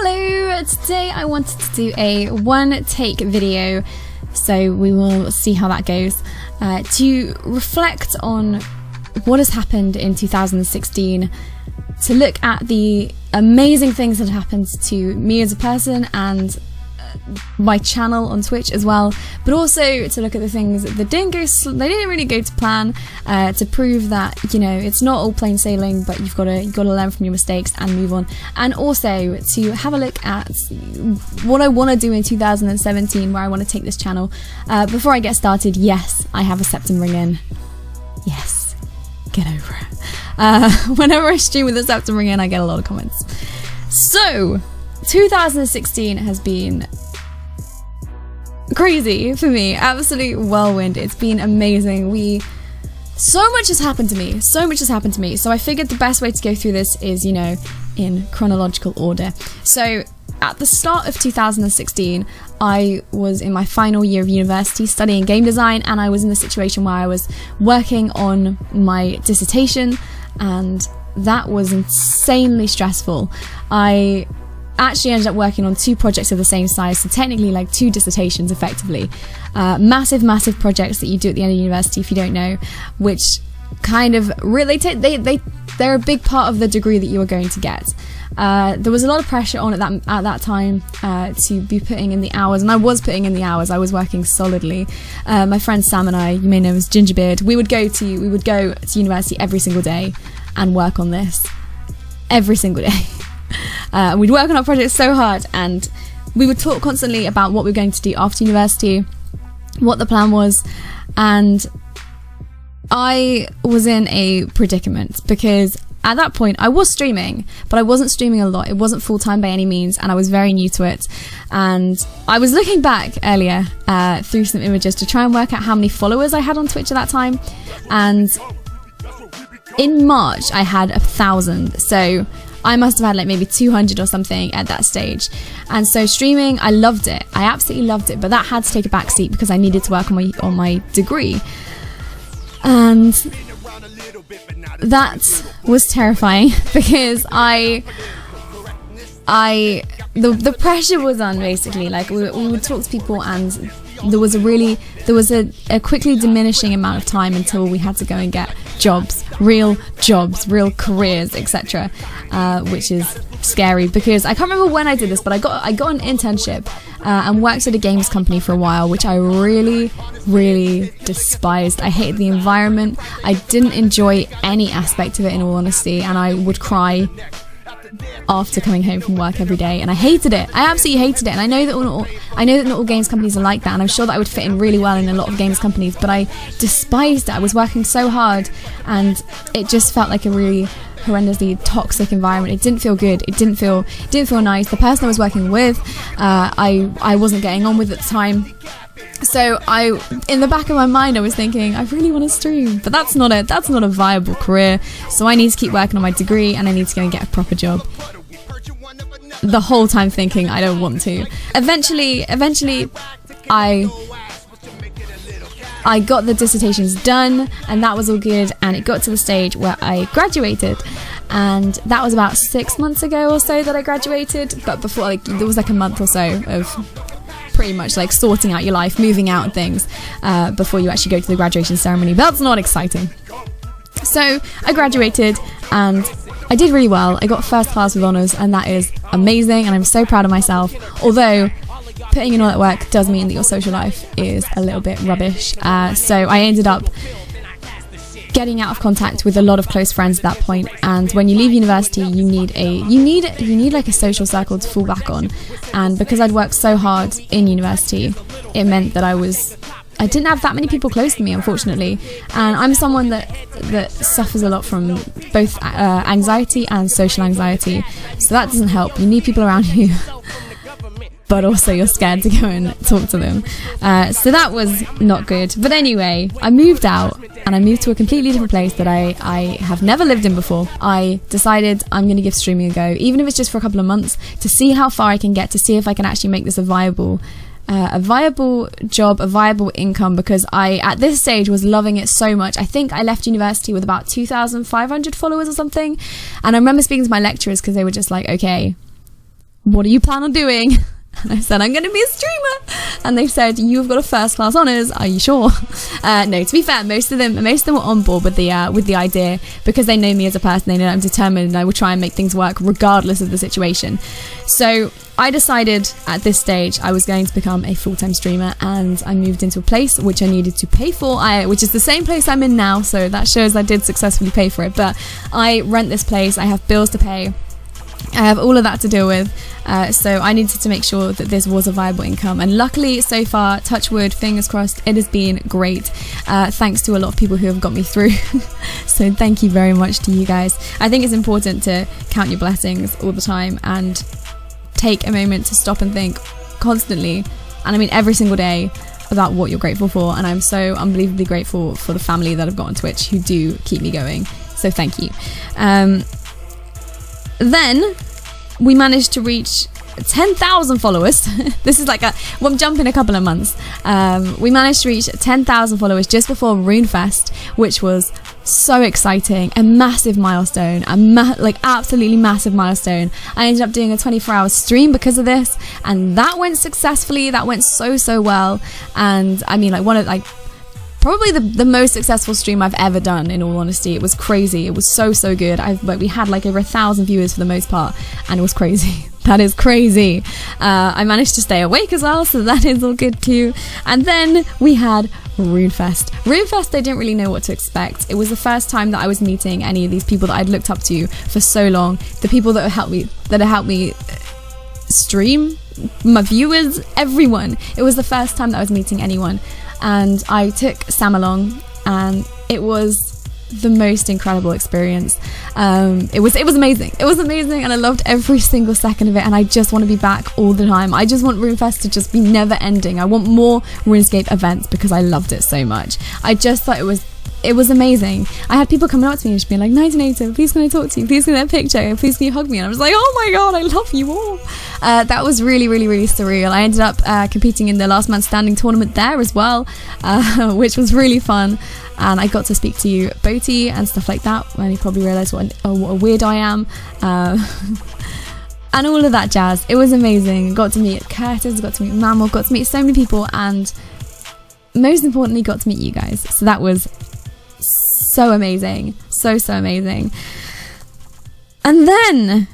Hello! Today I wanted to do a one-take video, so we will see how that goes, to reflect on what has happened in 2016, to look at the amazing things that happened to me as a person and my channel on Twitch as well, but also to look at the things that didn't really go to plan, to prove that, you know, it's not all plain sailing, but you've got to learn from your mistakes and move on, and also to have a look at what I want to do in 2017, where I want to take this channel. Before I get started, yes, I have a septum ring in. Yes, get over it. Whenever I stream with a septum ring in, I get a lot of comments. So 2016 has been crazy for me, absolute whirlwind. It's been amazing. So much has happened to me, so I figured the best way to go through this is, you know, in chronological order. So at the start of 2016, I was in my final year of university studying game design, and I was in a situation where I was working on my dissertation, and that was insanely stressful. I actually ended up working on two projects of the same size, so technically like two dissertations effectively. Massive projects that you do at the end of university, if you don't know, which kind of really they're a big part of the degree that you are going to get. There was a lot of pressure on at that time to be putting in the hours, and I was putting in the hours. I was working solidly. My friend Sam and I, you may know as Gingerbeard, we would go to university every single day and work on this every single day. We'd work on our projects so hard, and we would talk constantly about what we were going to do after university, what the plan was, and I was in a predicament because at that point I was streaming, but I wasn't streaming a lot. It wasn't full-time by any means, and I was very new to it. And I was looking back earlier through some images to try and work out how many followers I had on Twitch at that time, and in March I had 1,000, so I must have had like maybe 200 or something at that stage. And so streaming, I loved it. I absolutely loved it, but that had to take a back seat because I needed to work on my degree. And that was terrifying because the pressure was on, basically. Like we would talk to people, and there was a quickly diminishing amount of time until we had to go and get jobs, real careers, etc., which is scary because I can't remember when I did this, but I got an internship and worked at a games company for a while, which I really despised. I hated the environment. I didn't enjoy any aspect of it, in all honesty, and I would cry after coming home from work every day, and I hated it. I absolutely hated it, and I know that not all games companies are like that, and I'm sure that I would fit in really well in a lot of games companies, but I despised it. I was working so hard, and it just felt like a really horrendously toxic environment. It didn't feel good. It didn't feel nice. The person I was working with, I wasn't getting on with at the time. So in the back of my mind, I was thinking, I really want to stream, but that's not a viable career. So I need to keep working on my degree, and I need to go and get a proper job. The whole time thinking I don't want to. Eventually, I got the dissertations done, and that was all good, and it got to the stage where I graduated, and that was about 6 months ago or so that I graduated. But before, like, there was like a month or so of pretty much like sorting out your life, moving out and things, before you actually go to the graduation ceremony. But that's not exciting. So I graduated, and I did really well. I got first class with honours, and that is amazing, and I'm so proud of myself. Although putting in all that work does mean that your social life is a little bit rubbish. So I ended up getting out of contact with a lot of close friends at that point, and when you leave university, you need like a social circle to fall back on. And because I'd worked so hard in university, it meant that I didn't have that many people close to me, unfortunately. And I'm someone that suffers a lot from both anxiety and social anxiety, so that doesn't help. You need people around you but also you're scared to go and talk to them. So that was not good. But anyway, I moved out, and I moved to a completely different place that I have never lived in before. I decided I'm going to give streaming a go, even if it's just for a couple of months, to see how far I can get, to see if I can actually make this a viable job, a viable income, because I, at this stage, was loving it so much. I think I left university with about 2,500 followers or something, and I remember speaking to my lecturers because they were just like, okay, what do you plan on doing? And I said, I'm going to be a streamer. And they said, you've got a first class honours. Are you sure? No, to be fair, most of them were on board with the idea, because they know me as a person. They know I'm determined and I will try and make things work regardless of the situation. So I decided at this stage I was going to become a full-time streamer, and I moved into a place which I needed to pay for, which is the same place I'm in now. So that shows I did successfully pay for it. But I rent this place. I have bills to pay. I have all of that to deal with, so I needed to make sure that this was a viable income, and luckily so far, touch wood, fingers crossed, it has been great, thanks to a lot of people who have got me through. So thank you very much to you guys. I think it's important to count your blessings all the time and take a moment to stop and think constantly, and I mean every single day, about what you're grateful for. And I'm so unbelievably grateful for the family that I've got on Twitch who do keep me going, so thank you. Then we managed to reach 10,000 followers. This is like I'm jumping a couple of months. We managed to reach 10,000 followers just before RuneFest, which was so exciting, a massive milestone, like absolutely massive milestone. I ended up doing a 24-hour stream because of this, and that went successfully. That went so well, and I mean, like probably the most successful stream I've ever done, in all honesty. It was crazy. It was so good. We had like over 1,000 viewers for the most part, and it was crazy. That is crazy. I managed to stay awake as well, so that is all good too. And then we had RuneFest. RuneFest, I didn't really know what to expect. It was the first time that I was meeting any of these people that I'd looked up to for so long. The people that have helped me stream, my viewers, everyone. It was the first time that I was meeting anyone. And I took Sam along, and it was the most incredible experience. It was amazing. It was amazing, and I loved every single second of it, and I just want to be back all the time. I just want RuneFest to just be never ending. I want more RuneScape events because I loved it so much. I just thought it was amazing. I had people coming up to me and just being like, Knightenator, please can I talk to you? Please can I get a picture? Please can you hug me? And I was like, oh my god, I love you all. That was really surreal. I ended up competing in the Last Man Standing tournament there as well, which was really fun. And I got to speak to you, Boaty, and stuff like that, when you probably realised what a weird I am. And all of that jazz. It was amazing. Got to meet Curtis, got to meet Mammal, got to meet so many people, and most importantly, got to meet you guys. So that was so amazing. So amazing. And then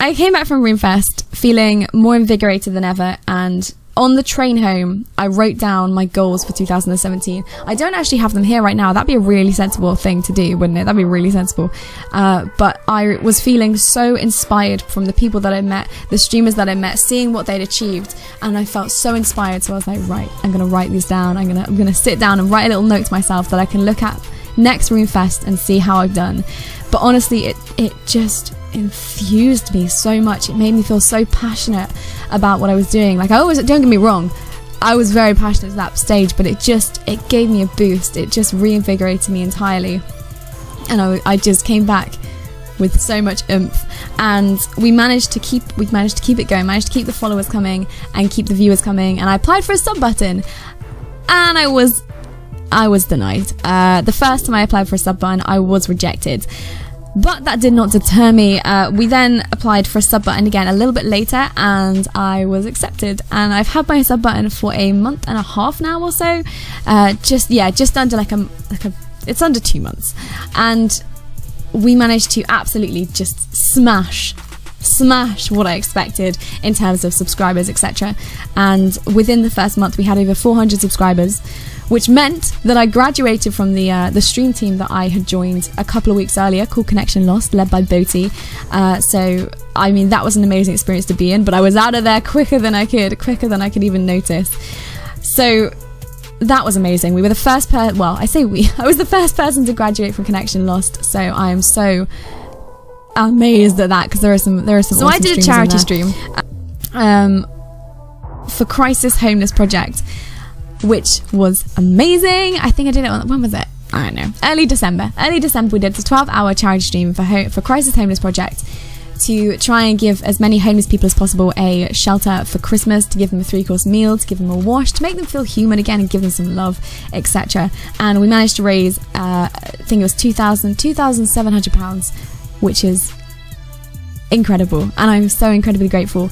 I came back from RuneFest feeling more invigorated than ever, and on the train home, I wrote down my goals for 2017. I don't actually have them here right now. That'd be a really sensible thing to do, wouldn't it? That'd be really sensible. But I was feeling so inspired from the people that I met, the streamers that I met, seeing what they'd achieved, and I felt so inspired. So I was like, right, I'm gonna write these down. I'm gonna sit down and write a little note to myself that I can look at next RuneFest and see how I've done. But honestly, it just infused me so much. It made me feel so passionate about what I was doing. Like, don't get me wrong, I was very passionate at that stage, but it gave me a boost. It just reinvigorated me entirely, and I just came back with so much oomph, and we managed to keep it going, managed to keep the followers coming and keep the viewers coming. And I applied for a sub button, and I was denied. The first time I applied for a sub button, I was rejected. But that did not deter me. We then applied for a sub button again a little bit later, and I was accepted. And I've had my sub button for a month and a half now or so. Just under it's under 2 months. And we managed to absolutely just smash what I expected in terms of subscribers, etc. And within the first month, we had over 400 subscribers, which meant that I graduated from the stream team that I had joined a couple of weeks earlier, called Connection Lost, led by Boaty. So, I mean, that was an amazing experience to be in, but I was out of there quicker than I could even notice. So that was amazing. We were the first I was the first person to graduate from Connection Lost, so I am so amazed at that, because there are some So awesome I did a charity stream for Crisis Homeless Project, which was amazing. I think I did it when was it? I don't know. Early December we did a 12-hour charity stream for Crisis Homeless Project, to try and give as many homeless people as possible a shelter for Christmas, to give them a 3-course meal, to give them a wash, to make them feel human again and give them some love, etc. And we managed to raise I think it was £2,700, which is incredible, and I'm so incredibly grateful.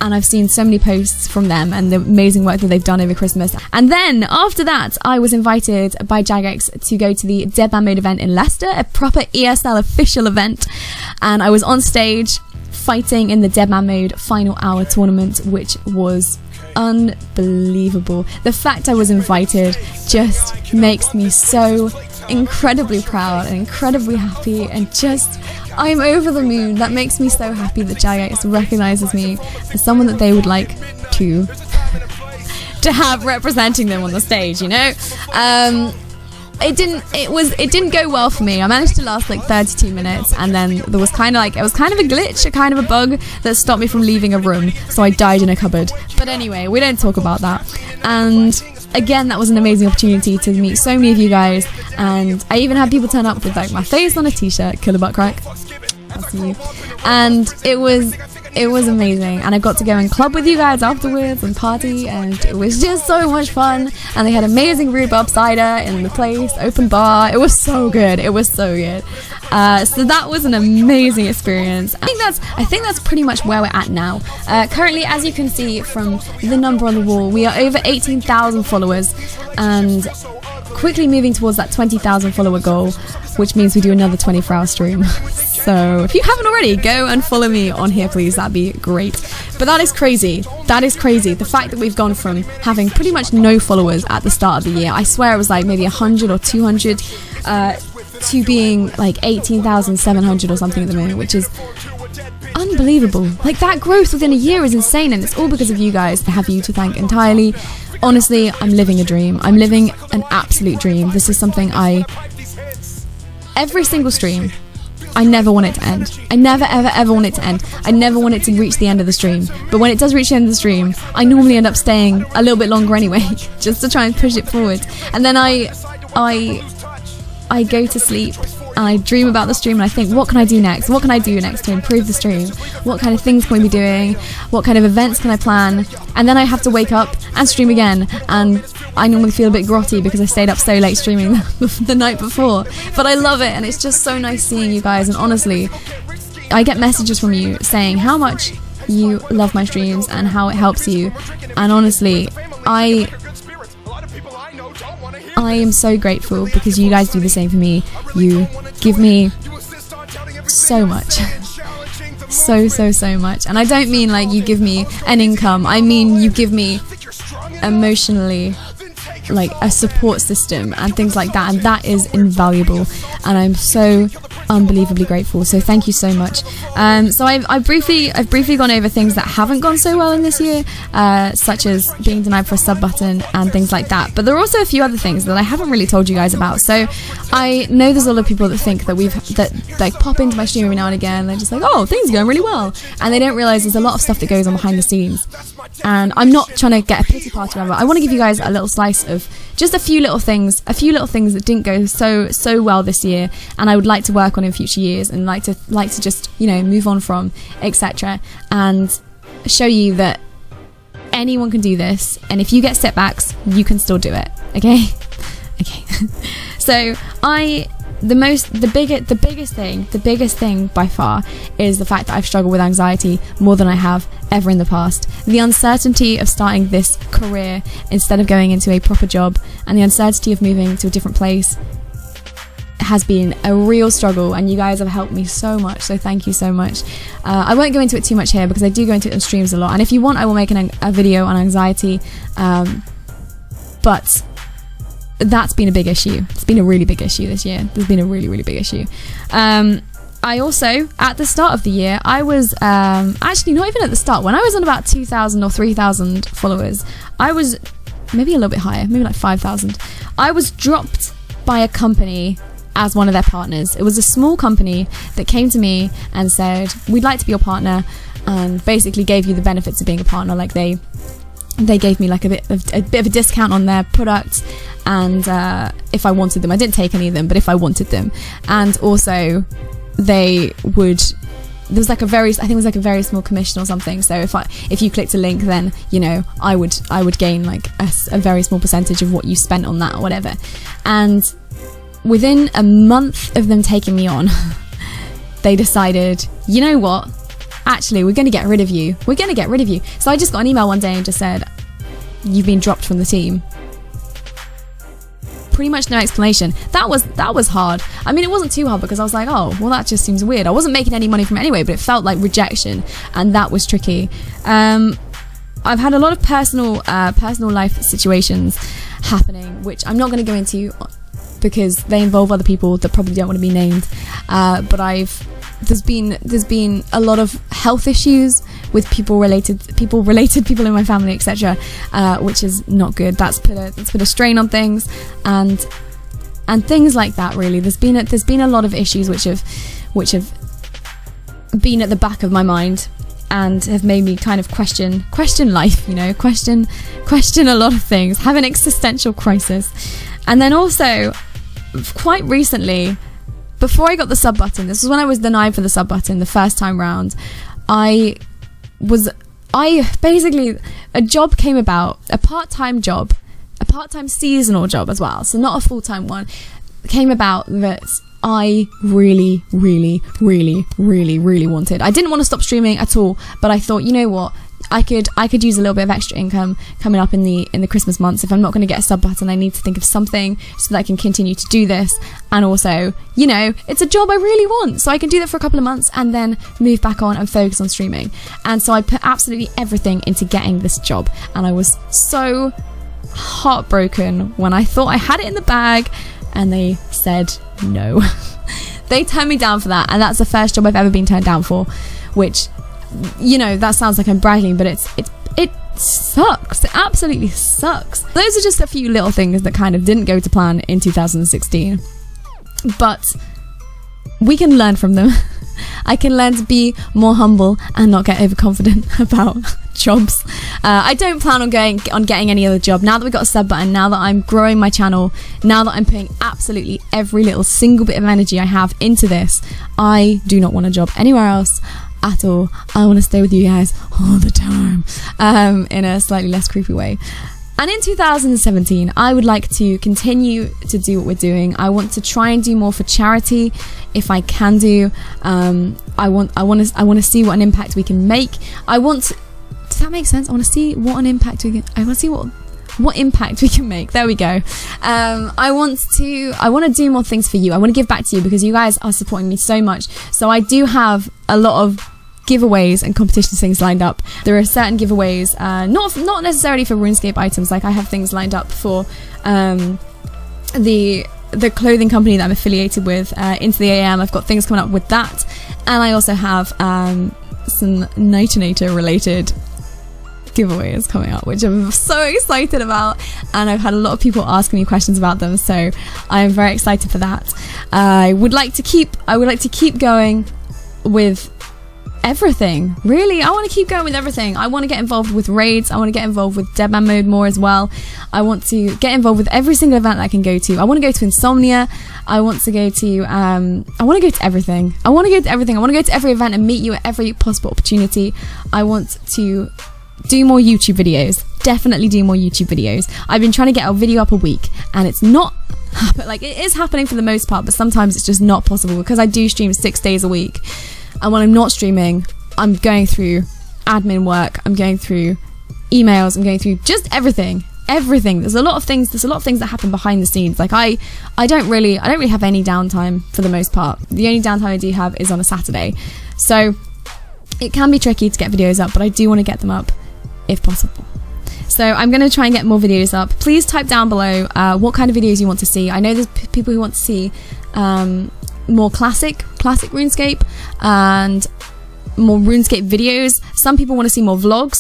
And I've seen so many posts from them and the amazing work that they've done over Christmas. And then after that, I was invited by Jagex to go to the Deadman Mode event in Leicester, a proper ESL official event. And I was on stage fighting in the Deadman Mode final hour tournament, which was unbelievable. The fact I was invited just makes me so incredibly proud and incredibly happy, and just I'm over the moon. That makes me so happy that Jagex recognises me as someone that they would like to have representing them on the stage, you know. It didn't go well for me. I managed to last like 32 minutes, and then there was kind of like, it was kind of a glitch, a kind of a bug that stopped me from leaving a room, so I died in a cupboard. But anyway, we don't talk about that. And again, that was an amazing opportunity to meet so many of you guys, and I even had people turn up with like my face on a t-shirt, killer butt crack, that's you. And it was amazing, and I got to go and club with you guys afterwards and party, and it was just so much fun. And they had amazing rhubarb cider in the place, open bar. It was so good. It was so good. So that was an amazing experience. I think that's pretty much where we're at now. Currently, as you can see from the number on the wall, we are over 18,000 followers, and quickly moving towards that 20,000 follower goal, which means we do another 24-hour stream. So if you haven't already, go and follow me on here, please. That'd be great. But that is crazy. That is crazy. The fact that we've gone from having pretty much no followers at the start of the year, I swear it was like maybe 100 or 200, to being like 18,700 or something at the moment, which is unbelievable. Like, that growth within a year is insane, and it's all because of you guys. I have you to thank entirely. Honestly, I'm living a dream. I'm living an absolute dream. This is something every single stream, I never want it to end. I never, ever, ever want it to end. I never want it to reach the end of the stream. But when it does reach the end of the stream, I normally end up staying a little bit longer anyway, just to try and push it forward. And then I go to sleep and I dream about the stream, and I think, what can I do next? What can I do next to improve the stream? What kind of things can we be doing? What kind of events can I plan? And then I have to wake up and stream again, and I normally feel a bit grotty because I stayed up so late streaming the night before. But I love it, and it's just so nice seeing you guys. And honestly, I get messages from you saying how much you love my streams and how it helps you. And honestly, I am so grateful because you guys do the same for me. You give me so much. so much. And I don't mean like you give me an income. I mean you give me emotionally, like a support system and things like that, and that is invaluable, and I'm so unbelievably grateful. So thank you so much. So I've briefly gone over things that haven't gone so well in this year, such as being denied for a sub button and things like that. But there are also a few other things that I haven't really told you guys about. So I know there's a lot of people that think that that like pop into my stream every now and again. They're just like, oh, things are going really well, and they don't realize there's a lot of stuff that goes on behind the scenes. And I'm not trying to get a pity party around it. I want to give you guys a little slice of just a few little things that didn't go so well this year, and I would like to work on in future years, and like to just, you know, move on from, etc., and show you that anyone can do this, and if you get setbacks, you can still do it. Okay. So the biggest thing by far is the fact that I've struggled with anxiety more than I have ever in the past. The uncertainty of starting this career instead of going into a proper job, and the uncertainty of moving to a different place has been a real struggle, and you guys have helped me so much, so thank you so much. I won't go into it too much here because I do go into it on streams a lot, and if you want I will make a video on anxiety, but that's been a big issue. It's been a really big issue this year. There's been a really big issue. I also, at the start of the year, I was actually not even at the start, when I was on about 2,000 or 3,000 followers, I was maybe a little bit higher, maybe like 5,000. I was dropped by a company as one of their partners. It was a small company that came to me and said, we'd like to be your partner, and basically gave you the benefits of being a partner. Like they gave me like a bit of a discount on their products, and if I wanted them, I didn't take any of them, but if I wanted them, and also there was like a very small commission or something. So if you clicked a link, then, you know, I would gain like a very small percentage of what you spent on that or whatever. And within a month of them taking me on, they decided, you know what? Actually, we're going to get rid of you. We're going to get rid of you. So I just got an email one day and just said, you've been dropped from the team. Pretty much no explanation. That was hard. I mean, it wasn't too hard because I was like, oh, well, that just seems weird. I wasn't making any money from it anyway, but it felt like rejection, and that was tricky. I've had a lot of personal life situations happening, which I'm not going to go into because they involve other people that probably don't want to be named. But there's been a lot of health issues with people in my family, etc., which is not good. That's put a strain on things, and things like that. Really, there's been a lot of issues which have been at the back of my mind and have made me kind of question life, question a lot of things, have an existential crisis. And then also, quite recently, before I got the sub button, this was when I was denied for the sub button the first time round, basically, a job came about, a part-time seasonal job as well, so not a full-time one, came about that I really, really, really, really, really wanted. I didn't want to stop streaming at all, but I thought, you know what, I could use a little bit of extra income coming up in the Christmas months. If I'm not going to get a sub button, I need to think of something so that I can continue to do this. And also, it's a job I really want, so I can do that for a couple of months and then move back on and focus on streaming. And so I put absolutely everything into getting this job, and I was so heartbroken when I thought I had it in the bag and they said no. They turned me down for that, and that's the first job I've ever been turned down for, which, that sounds like I'm bragging, but it sucks. It absolutely sucks. Those are just a few little things that kind of didn't go to plan in 2016, but we can learn from them. I can learn to be more humble and not get overconfident about jobs. I don't plan on getting any other job now that we've got a sub button, now that I'm growing my channel, now that I'm putting absolutely every little single bit of energy I have into this. I do not want a job anywhere else at all. I want to stay with you guys all the time, in a slightly less creepy way. And in 2017, I would like to continue to do what we're doing. I want to try and do more for charity, if I can do. I want to see what an impact we can make. Does that make sense? I want to see what an impact we can. I want to see what impact we can make. There we go. I want to do more things for you. I want to give back to you because you guys are supporting me so much. So I do have a lot of giveaways and competition things lined up. There are certain giveaways, not necessarily for RuneScape items. Like, I have things lined up for the clothing company that I'm affiliated with, Into the AM. I've got things coming up with that, and I also have some Knightenator related giveaways coming up, which I'm so excited about, and I've had a lot of people asking me questions about them, so I'm very excited for that. I would like to keep going with everything, really. I want to keep going with everything. I want to get involved with raids. I want to get involved with Deadman mode more as well. I want to get involved with every single event that I can go to. I want to go to Insomnia. I want to go to everything. I want to go to every event and meet you at every possible opportunity. I want to do more YouTube videos. Definitely do more YouTube videos. I've been trying to get a video up a week, and it's not like, it is happening for the most part, but sometimes it's just not possible because I do stream 6 days a week. And when I'm not streaming, I'm going through admin work, I'm going through emails, I'm going through just everything. There's a lot of things that happen behind the scenes. Like, I don't really have any downtime for the most part. The only downtime I do have is on a Saturday. So it can be tricky to get videos up, but I do want to get them up if possible. So I'm going to try and get more videos up. Please type down below what kind of videos you want to see. I know there's people who want to see more classic RuneScape and more RuneScape videos. Some people want to see more vlogs.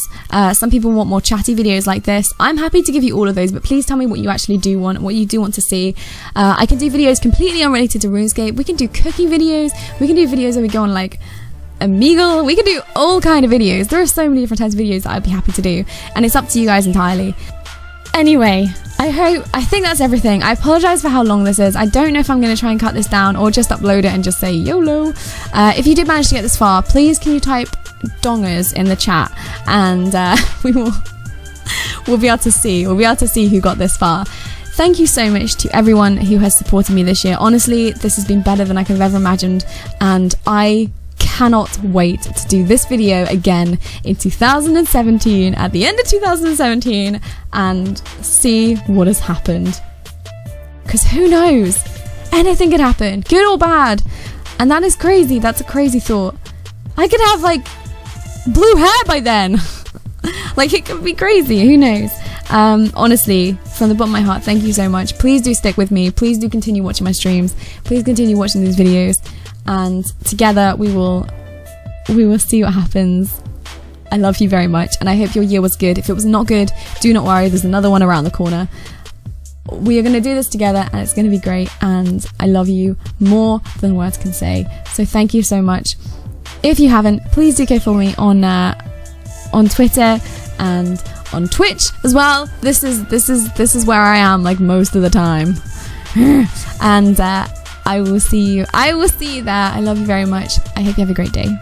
Some people want more chatty videos like this. I'm happy to give you all of those, but please tell me what you actually do want, what you do want to see. I can do videos completely unrelated to RuneScape. We can do cooking videos. We can do videos where we go on like Omegle. We can do all kind of videos. There are so many different types of videos that I'd be happy to do, and it's up to you guys entirely. Anyway, I think that's everything. I apologize for how long this is. I don't know if I'm going to try and cut this down or just upload it and just say YOLO. If you did manage to get this far, please can you type dongers in the chat, and we'll be able to see who got this far. thank you so much to everyone who has supported me this year. Honestly, this has been better than I could have ever imagined, and I cannot wait to do this video again in 2017, at the end of 2017, and see what has happened. Because who knows? Anything could happen, good or bad. And that is crazy. That's a crazy thought. I could have like blue hair by then. Like, it could be crazy, who knows? Honestly, from the bottom of my heart, thank you so much. Please do stick with me. Please do continue watching my streams. Please continue watching these videos, and together we will see what happens. I love you very much, and I hope your year was good. If it was not good, do not worry, there's another one around the corner. We are going to do this together, and it's going to be great, and I love you more than words can say. So thank you so much. If you haven't, please do go follow me on Twitter and on Twitch as well. This is where I am like most of the time. And I will see you there. I love you very much. I hope you have a great day.